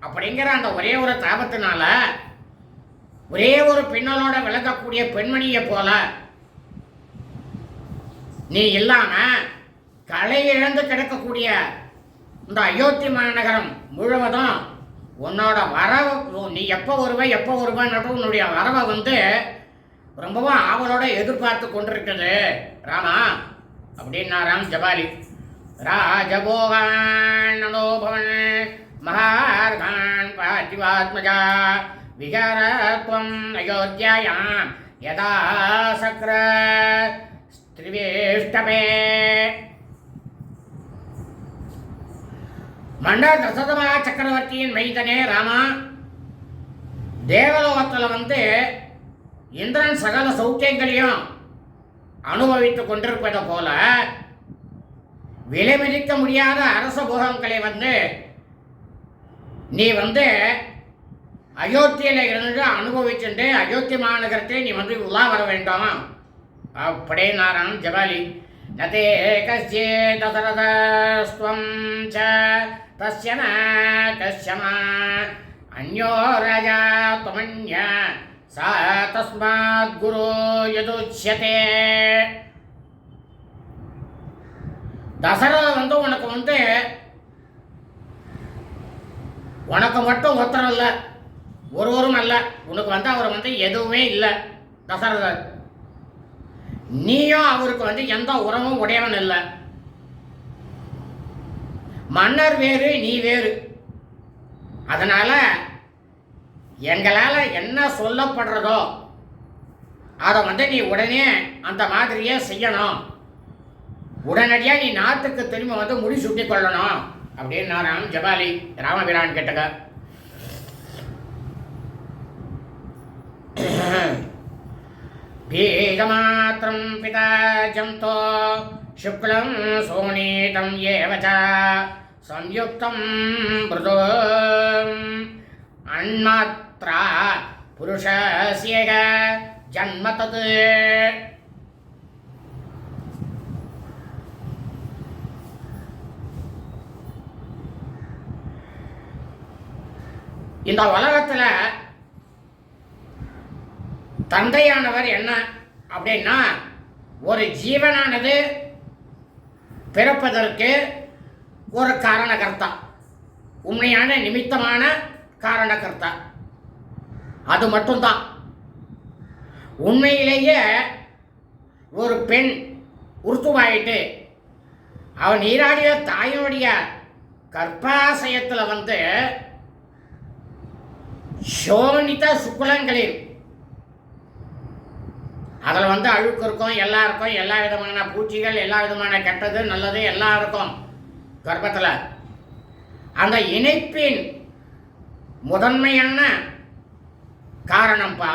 அப்படிங்கிற அந்த ஒரே ஒரு தாபத்தினால ஒரே ஒரு பின்னலோட விளக்கக்கூடிய பெண்மணியை போல நீ இல்லாம களை இழந்து கிடக்கக்கூடிய இந்த அயோத்தி மாநகரம் முழுவதும் உன்னோட வரவு, நீ எப்போ வருவன்னு உன்னுடைய வரவை ரொம்பவும் ஆவலோட எதிர்பார்த்து கொண்டிருக்குது ராமா அப்படின்னாராம் ஜபாலி. ராஜபோகான் அனோபவன் மகார்கான் பார்த்திவாத்மஜா விகாரத்வம் அயோத்தியாயாம் யதா சக்ர ஸ்திரிவேஷ்டபே. மன்னர் தசரத சக்கரவர்த்தியின் மைந்தனே ராமா, தேவலோகத்தில் இந்திரன் சகல சௌக்கியங்களையும் அனுபவித்துக் கொண்டிருப்பது போல விலை மதிக்க முடியாத அரச போகங்களை நீ அயோத்தியில இருந்து அனுபவிச்சுட்டு அயோத்தி மாநகரத்தை நீ உலா வர வேண்டாம் அப்படின்னாராம் ஜபாலி. நதே கஸ்யே தசரதஸ்வம் ச தஸ்ய ந கஸ்யமா அன்யோ ராஜா துமன்ய சா தஸ்மாத் குரு யதுச்யதே. தசரத உனக்கு உனக்கு மட்டும் ஒருத்தர் இல்லை, ஒருவரும் அல்ல, உனக்கு அவர் எதுவுமே இல்லை தசரதர். நீயும் அவருக்கு எந்த உறவும் உடையவன் இல்லை. மன்னர் வேறு, நீ வேறு. அதனால எங்களால் என்ன சொல்லப்படுறதோ அதை நீ உடனே அந்த மாதிரியே செய்யணும். உடனடியாக நீ நாட்டுக்கு திரும்ப முடி சுட்டி கொள்ளணும் அப்படின்னாராம் ஜபாலி ராமபிரான் கேட்டக. பீஜமாத்திரம் பிதாஜந்தோ சுக்லம் சோனீதம் ஏவச சம்யுக்தம் மிருதும் அன்மாத்ரா புருஷஸ்ய ஜன்ம தத். இந்த உலகத்துல தந்தையானவர் என்ன அப்படின்னா, ஒரு ஜீவனானது பிறப்பதற்கு ஒரு காரணகர்த்தா, உண்மையான நிமித்தமான காரணகர்த்தா. அது மட்டும்தான். உண்மையிலேயே ஒரு பெண் உருத்துவாயிட்டு அவன் நீராடிய தாயினுடைய கர்ப்பாசயத்தில் சோனித சுக்குலங்களில் அதில் அழுக்கு இருக்கும், எல்லாருக்கும் எல்லா விதமான பூச்சிகள், எல்லா விதமான கெட்டது நல்லது எல்லாம் இருக்கும் கர்ப்பத்தில். அந்த இணைப்பின் முதன்மையான காரணம்ப்பா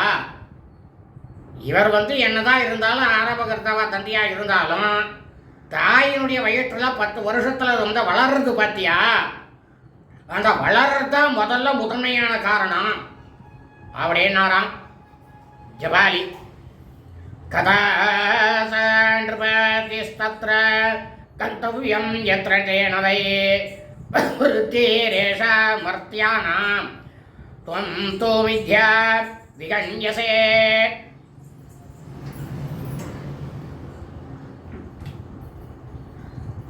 இவர் என்னதான் இருந்தாலும் ஆரம்பகர்த்தாவா தந்தையா இருந்தாலும் தாயினுடைய வயிற்றில் 10 வருஷத்தில் வளர்றது பார்த்தியா, அந்த வளர்றது தான் முதல்ல முதன்மையான காரணம் அப்படின்னாராம் ஜபாலி. कदा स नृपतिस्तत्र गन्तव्यं यत्र तेन वै वृत्तिरेषा मर्त्यानां त्वं तु विद्या विगण्यसे.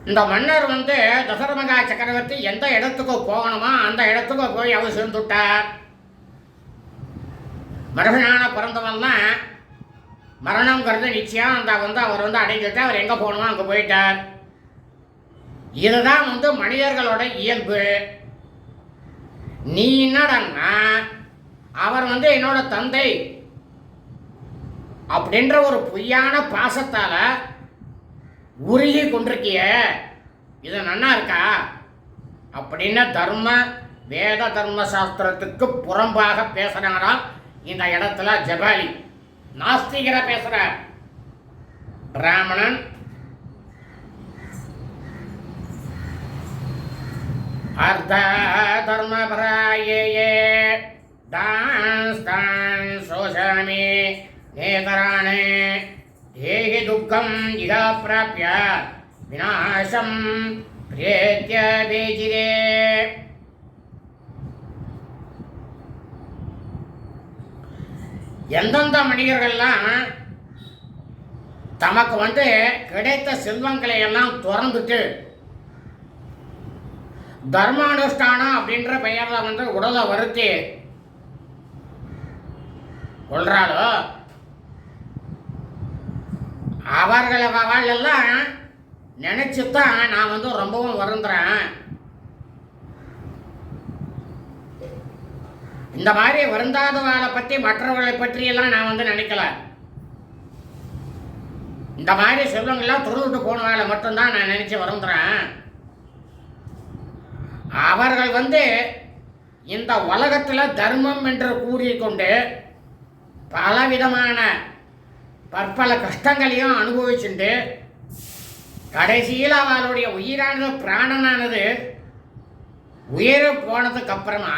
இந்த மன்னர் தசரமகா சக்கரவர்த்தி எந்த இடத்துக்கு போகணுமோ அந்த இடத்துக்கு போய் அவர் சேர்ந்துட்டார். மனுஷனான பிறந்தவன்லாம் மரணங்கிறது நிச்சயம். அந்த அவர் அடைஞ்சிட்டு அவர் எங்கே போகணுமோ அங்கே போயிட்டார். இதுதான் மனிதர்களோட இயல்பு. நீ என்னடன்னா அவர் என்னோட தந்தை அப்படின்ற ஒரு பொய்யான பாசத்தால உருகி கொண்டிருக்கிய, இது நன்னா இருக்கா அப்படின்னு வேத தர்ம சாஸ்திரத்துக்கு புறம்பாக பேசுறாராம் இந்த இடத்துல ஜபாலி. நாஸ்திகர பேசுற பிராமணன் அர்த்த தர்மபராயே தான் சோசாமி நேதரானே தேகி துக்கம் இகா பிராப்ய விநாசம் பிரேத்ய பேஜிரே. எந்தெந்த மனிதர்கள்லாம் தமக்கு கிடைத்த செல்வங்களை எல்லாம் துறந்துட்டு தர்மானுஷ்டானம் அப்படின்ற பெயர்ல உடலை வருத்தி கொள்றாளோ அவர்களெல்லாம் நினைச்சுத்தான் நான் ரொம்பவும் வருந்துறேன். இந்த மாதிரி வருந்தாதவாளை பற்றி மற்றவர்களை பற்றியெல்லாம் நான் நினைக்கல. இந்த மாதிரி செல்வங்கள்லாம் துறந்துட்டு போனவாளை மட்டும்தான் நான் நினைச்சு வருந்துறேன். அவர்கள் இந்த உலகத்தில் தர்மம் என்று கூறிக்கொண்டு பலவிதமான பற்பல கஷ்டங்களையும் அனுபவிச்சுட்டு கடைசியில் அவளுடைய உயிரானது பிராணனானது உயிர் போனதுக்கு அப்புறமா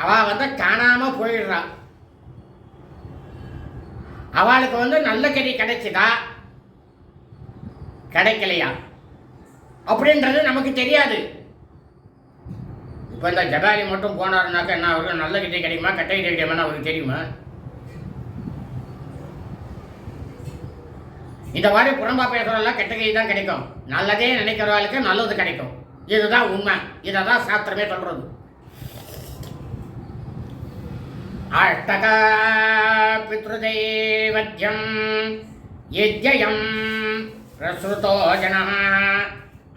அவ காணாம போயிடுறா. அவளுக்கு நல்ல கதி கிடைச்சதா கிடைக்கலையா அப்படின்றது நமக்கு தெரியாது. இப்போ இந்த ஜபாலி மட்டும் போனாருனாக்கா என்ன அவருக்கு நல்ல கதி கிடைக்குமா கெட்ட கதி கிடைக்குமான்னு அவருக்கு தெரியுமா? இந்த மாதிரி புறம்பா பேசுறதெல்லாம் கெட்ட கை தான் கிடைக்கும். நல்லதே நினைக்கிறவர்களுக்கு நல்லது கிடைக்கும். இதுதான் உண்மை. இதை தான் சாஸ்திரமே சொல்றது. அஷ்டகா பித்ருதேவத்யம் யஜ்யம் பிரசுதோ ஜனः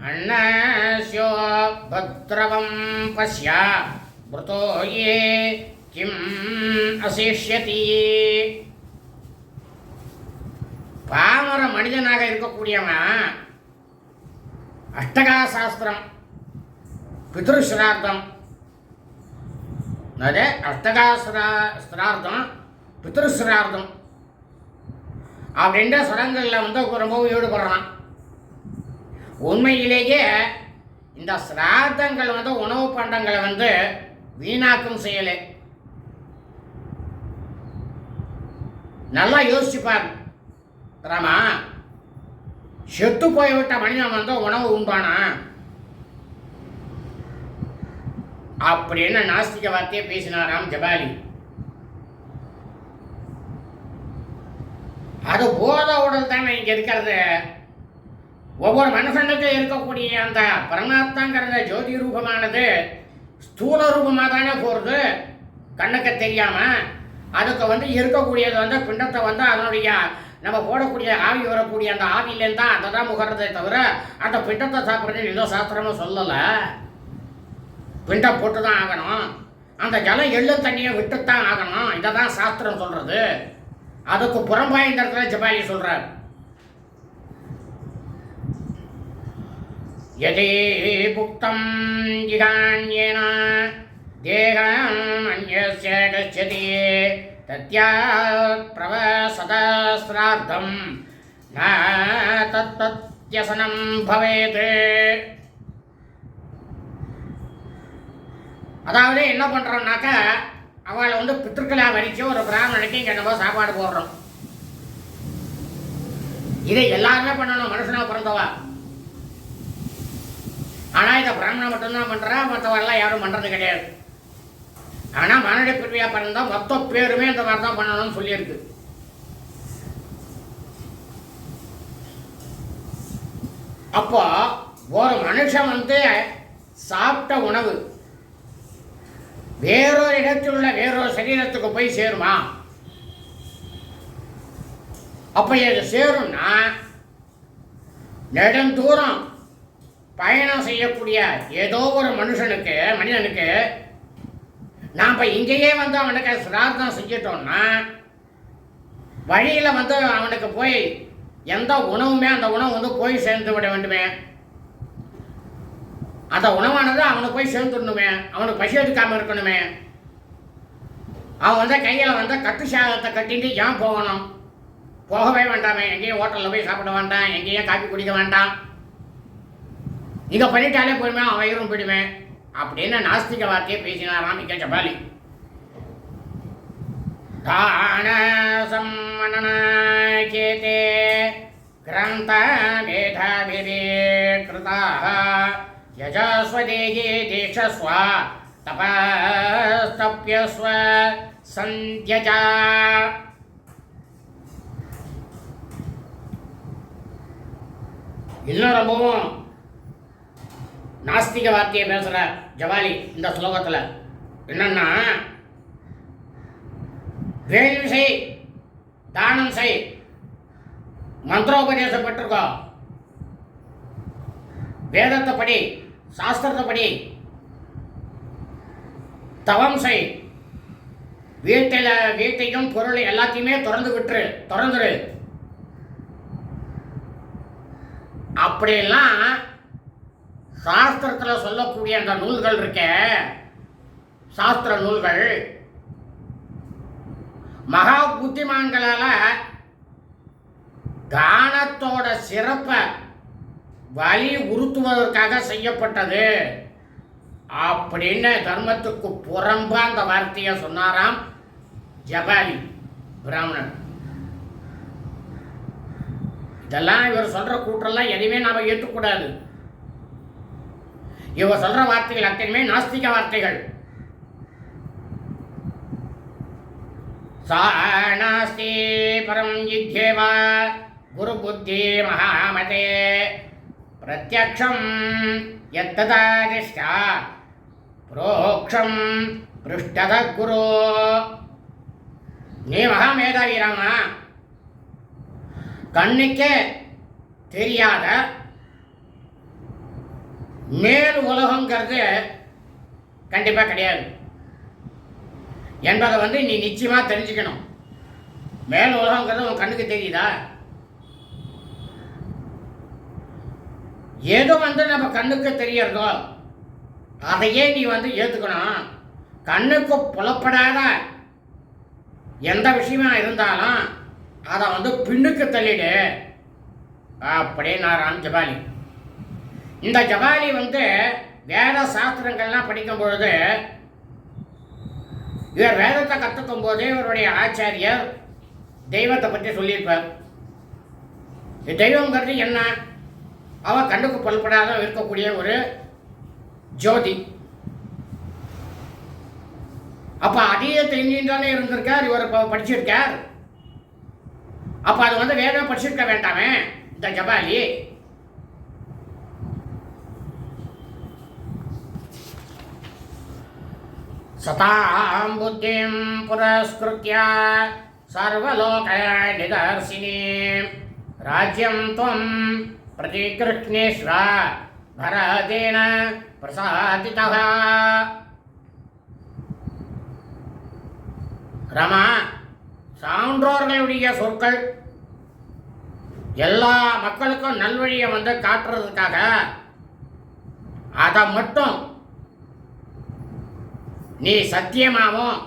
அன்னஸ்யோ பத்ரவம் பஸ்ய வ்ருதோ யே கிம் அசிஷ்யதி. பாமர மனிதனாக இருக்கக்கூடியவன் அஷ்டகா சாஸ்திரம் பித்ருஸ்ரார்த்தம் அஷ்டகா ஸ்ரார்த்தம் பித்ருஸ்ரார்த்தம் அப்படின்ற சடங்குகளில் ரொம்பவும் ஈடுபடுறான். உண்மையிலேயே இந்த சிரார்த்தங்கள் உணவு பண்டங்களை வீணாக்கும் செயலே. நல்லா யோசிச்சுப்பார் ராமா. செத்து போய்விட்ட மனிதன் உணவு உண்பானா அப்படின்னு நாஸ்திக வார்த்தையை பேசினாராம் ஜபாலி. அது போத உடல் தானே இங்க இருக்கிறது. ஒவ்வொரு மனுஷனுக்கும் இருக்கக்கூடிய அந்த பரமாத்மாங்கிறத ஜோதி ரூபமானது ஸ்தூல ரூபமாக தானே போகிறது, கண்ணுக்கு தெரியாம. அதுக்கு இருக்கக்கூடியது பிண்டத்தை அதனுடைய நம்ம போடக்கூடிய ஆவி வரக்கூடிய அந்த ஆவியிலேருந்து தான் அதை தான் முகர்றதே தவிர அந்த பிண்டத்தை சாப்பிட்றது ஏதோ சாஸ்திரமும் சொல்லலை. பிண்டம் போட்டு தான் ஆகணும், அந்த ஜலம் எள்ளு தண்ணியை விட்டுத்தான் ஆகணும், இதை தான் சாஸ்திரம் சொல்றது. அதுக்கு புறம்பாய் இடத்துல ஜபாலி சொல்றார். யதே புக்தம் ஜிகான்யேன தேகம் அன்யஸ்ய கச்சதி தத்யாத் பிரவசதஸ்ரார்த்தம் ந தத்யசனம் பவேத். அதாவது என்ன பண்ணுறோம்னாக்கா அவளை பித்திருக்களா வரிச்சு ஒரு பிராமணனுக்கு இங்கே நம்ம சாப்பாடு போடுறோம். இதை எல்லாருமே பண்ணணும், மனுஷனா பிறந்தவா. ஆனால் இதை பிராமணன் மட்டும்தான் பண்ணுறா, மற்றவரெல்லாம் யாரும் பண்ணுறது கிடையாது. ஆனால் மானுட பிரிவியா பிறந்தால் மொத்த பேருமே இந்த மாதிரி தான் பண்ணணும்னு சொல்லியிருக்கு. அப்போ ஒரு மனுஷன் சாப்பிட்ட உணவு வேறொரு இடத்தில் உள்ள வேறொரு சரீரத்துக்கு போய் சேருமா? அப்போ இது சேரும்னா நெடுந்தூரம் பயணம் செய்யக்கூடிய ஏதோ ஒரு மனிதனுக்கு நாம் இப்போ இங்கேயே அவனுக்கு சிரார்த்தம் செஞ்சிட்டோம்னா வழியில் அவனுக்கு போய் எந்த உணவுமே அந்த உணவு போய் சேர்ந்து விட வேண்டுமே. அந்த உணவானது அவனுக்கு போய் சேர்ந்துடணுமே, அவனுக்கு பசி எடுக்காமல் இருக்கணுமே. அவன் கையில் கட்டு சாதத்தை கட்டிட்டு ஏன் போகணும்? போகவே வேண்டாமே. எங்கேயும் ஹோட்டலில் போய் சாப்பிட வேண்டாம், எங்கேயும் காப்பி குடிக்க வேண்டாம். இங்கே பண்ணிட்டாலே போயிடுமே, அவன் வயிறும் போயிடுமே அப்படின்னு நாஸ்திக வார்த்தையை பேசினாராம் இங்கே ஜபாலி. தானசம்மனநாயகேதே கிரந்த மேதாவிரே கிருதாः யஜஸ்வதேகே தீக்ஷஸ்வ தபஸ்தப்யஸ்வ சந்த்யஜா. இன்னும் ரொம்பவும் நாஸ்திக வார்த்தையை பேசுகிற ஜவாலி இந்த ஸ்லோகத்தில் என்னன்னா, வேள்வி செய், தானம் செய், மந்திரோபதேசம் பெற்றுக்கோ, வேதத்தை படி, சாஸ்திரத்தை படி, தவம் செய், வீட்டையும் பொருளை எல்லாத்தையுமே திறந்துரு. அப்படியெல்லாம் சாஸ்திரத்தில் சொல்லக்கூடிய அந்த நூல்கள் இருக்க, சாஸ்திர நூல்கள் மகா புத்திமான்களால் தானத்தோட சிறப்பை வலியுறுத்துவதற்காக செய்யப்பட்டது அப்படின்னு தர்மத்துக்கு புறம்பா அந்த வார்த்தையை சொன்னாராம் ஜபாலி பிராமணன். இதெல்லாம் இவர் சொல்ற கூற்றெல்லாம் எதையுமே நாம ஏற்றுக்கூடாது. இவர் சொல்ற வார்த்தைகள் அத்தனையுமே நாஸ்திக வார்த்தைகள். நாஸ்தி பரம் யுத்யேவா குரு புத்தி மகாமதே பிரத்யக்ஷம் யத்ததாதிஷ்டா புரோக்ஷம் பிருஷ்டத குரு. நீ மகாமேதாவி ராமா, கண்ணுக்கே தெரியாத மேல் உலகங்கிறது கண்டிப்பா கிடையாது என்பதை நீ நிச்சயமா தெரிஞ்சுக்கணும். மேல் உலகங்கிறது உன் கண்ணுக்கு தெரியுதா? ஏதோ நம்ம கண்ணுக்கு தெரியறதோ அதையே நீ ஏற்றுக்கணும். கண்ணுக்கு புலப்படாத எந்த விஷயமா இருந்தாலும் அதை பின்னுக்கு தள்ளிடு அப்படின்னாராம் ஜபாலி. இந்த ஜபாலி வேத சாஸ்திரங்கள்லாம் படிக்கும் பொழுது, இவர் வேதத்தை கற்றுக்கும் போது இவருடைய ஆச்சாரியர் தெய்வத்தை பற்றி சொல்லியிருப்பார். தெய்வங்கிறது என்ன? அவ கண்ணுக்கு புலப்படாத இருக்கக்கூடிய ஒரு ஜோதி. அப்ப அதையே தெரிஞ்சுட்டாலே இருந்திருக்கார், இவர் படிச்சிருக்கார். அப்ப அது வேதம் படிச்சிருக்க வேண்டாமே இந்த ஜபாலி. சதாம் புத்திம் புரஸ்கிருத்ய சர்வலோக நிதர்சினி ராஜ்யம் துவம் பிரதிகிருஷ்ணேஸ்வ பரதேன பிரசாதிதः. ரமா, சான்றோர்களுடைய சொற்கள் எல்லா மக்களுக்கும் நல்வழியை காட்டுறதுக்காக அதை மட்டும் நீ சத்தியமாகவும்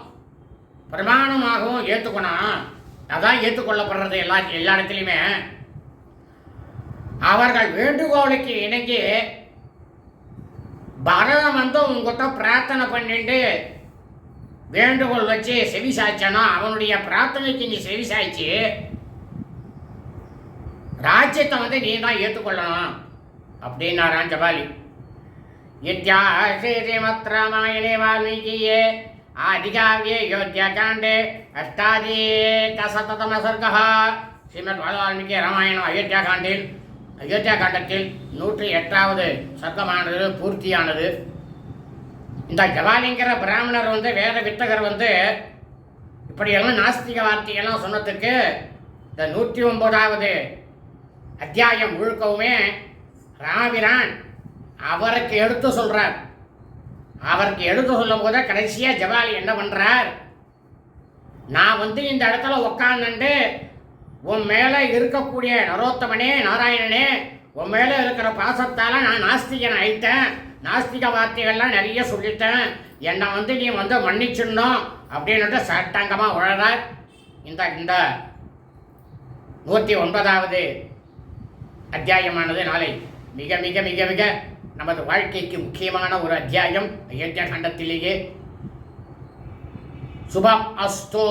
பிரமாணமாகவும் ஏற்றுக்கணும். அதான் ஏற்றுக்கொள்ளப்படுறது எல்லா இடத்துலையுமே. அவர்கள் வேண்டுகோளுக்கு இணங்கி பரதம் உங்ககிட்ட பிரார்த்தனை பண்ணிட்டு வேண்டுகோள் வச்சு செவி சாய்ச்சனா, அவனுடைய பிரார்த்தனைக்கு நீ செவி சாய்ச்சி ராஜ்யத்தை வந்து நீ தான் ஏற்றுக்கொள்ளணும் அப்படின்னாரான் ஜபாலி. இத்தியாசே ஸ்ரீமத் ராமாயணே வால்மீகியே ஆதிகாவ்யே அயோத்தியாகாண்டே அஷ்டாதீகசததம சர்கः. ஸ்ரீமத் வால்மீகி ராமாயணம் அயோத்தியா காண்டத்தில் 108வது சர்க்கமானது பூர்த்தியானது. இந்த ஜபாலிங்கிற பிராமணர் வந்து வேத வித்தகர் வந்து இப்படியெல்லாம் நாஸ்திக வார்த்தையெல்லாம் சொன்னதுக்கு இந்த 109வது அத்தியாயம் முழுக்கவுமே ராமபிரான் அவருக்கு எடுத்து சொல்கிறார். அவருக்கு எடுத்து சொல்லும் போது கடைசியாக ஜபாலி என்ன பண்ணுறார், நான் வந்து இந்த இடத்துல உக்காந்துட்டு உன் மேலே இருக்கக்கூடிய நரோத்தமனே நாராயணனே உன் மேலே இருக்கிற பாசத்தால் நான் நாஸ்திகன் ஆயிட்டேன், நாஸ்திக வார்த்தைகள்லாம் நிறைய சொல்லிட்டேன், என்னை வந்து நீ வந்து மன்னிச்சிடணும் அப்படின்னுட்டு சட்டாங்கமாக உழறார். இந்த 109வது அத்தியாயமானது நாளை மிக மிக மிக மிக நமது வாழ்க்கைக்கு முக்கியமான ஒரு அத்தியாயம். அயோத்தியா காண்டத்திலேயே. சுபம் அஸ்து.